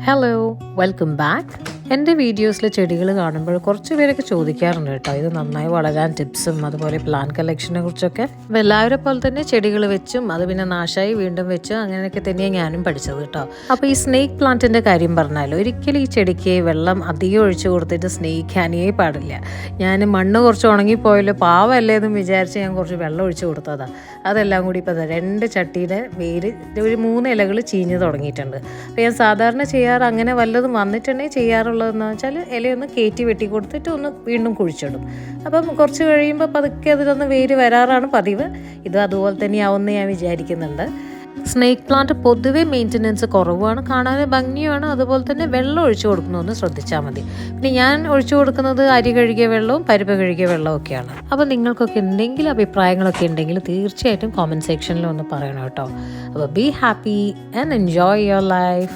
Hello, welcome back. എൻ്റെ വീഡിയോസിലെ ചെടികൾ കാണുമ്പോൾ കുറച്ച് പേരൊക്കെ ചോദിക്കാറുണ്ട് കേട്ടോ, ഇത് നന്നായി വളരാൻ ടിപ്സും അതുപോലെ പ്ലാന്റ് കളക്ഷനെ കുറിച്ചൊക്കെ. അപ്പോൾ എല്ലാവരെ പോലെ തന്നെ ചെടികൾ വെച്ചും അത് പിന്നെ നാശമായി വീണ്ടും വെച്ചും അങ്ങനെയൊക്കെ തന്നെയാണ് ഞാനും പഠിച്ചത് കേട്ടോ. അപ്പോൾ ഈ സ്നേക്ക് പ്ലാന്റിൻ്റെ കാര്യം പറഞ്ഞാൽ ഒരിക്കലും ഈ ചെടിക്ക് വെള്ളം അധികം ഒഴിച്ചു കൊടുത്തിട്ട് സ്നേഹിക്കാനേ പാടില്ല. ഞാൻ മണ്ണ് കുറച്ച് ഉണങ്ങിപ്പോയല്ലോ പാവമല്ലേ എന്നും വിചാരിച്ച് ഞാൻ കുറച്ച് വെള്ളം ഒഴിച്ചു കൊടുത്തതാണ്. അതെല്ലാം കൂടി ഇപ്പോൾ 2 ചട്ടിയുടെ വേര് ഒരു 3 ഇലകൾ ചീഞ്ഞ് തുടങ്ങിയിട്ടുണ്ട്. അപ്പോൾ ഞാൻ സാധാരണ ചെയ്യാറ് അങ്ങനെ വല്ലതും വന്നിട്ടുണ്ടെങ്കിൽ ചെയ്യാറുള്ളതെന്ന് വെച്ചാൽ ഇലയൊന്ന് കയറ്റി വെട്ടി കൊടുത്തിട്ട് ഒന്ന് വീണ്ടും കുഴിച്ചിടും. അപ്പം കുറച്ച് കഴിയുമ്പോൾ പതുക്കെ അതിലൊന്ന് വേര് വരാറാണ് പതിവ്. ഇത് അതുപോലെ തന്നെയാവുമെന്ന് ഞാൻ വിചാരിക്കുന്നുണ്ട്. സ്നേക്ക് പ്ലാന്റ് പൊതുവെ മെയിൻ്റനൻസ് കുറവാണ്, കാണാൻ ഭംഗിയാണ്, അതുപോലെ തന്നെ വെള്ളം ഒഴിച്ചു കൊടുക്കണമെന്ന് ശ്രദ്ധിച്ചാൽ മതി. പിന്നെ ഞാൻ ഒഴിച്ചു കൊടുക്കുന്നത് അരി കഴുകിയ വെള്ളവും പരിപ്പ് കഴുകിയ വെള്ളവും ഒക്കെയാണ്. അപ്പോൾ നിങ്ങൾക്കൊക്കെ എന്തെങ്കിലും അഭിപ്രായങ്ങളൊക്കെ ഉണ്ടെങ്കിൽ തീർച്ചയായിട്ടും കോമൻറ്റ് സെക്ഷനിൽ ഒന്ന് പറയണം കേട്ടോ. അപ്പോൾ be happy and enjoy your life.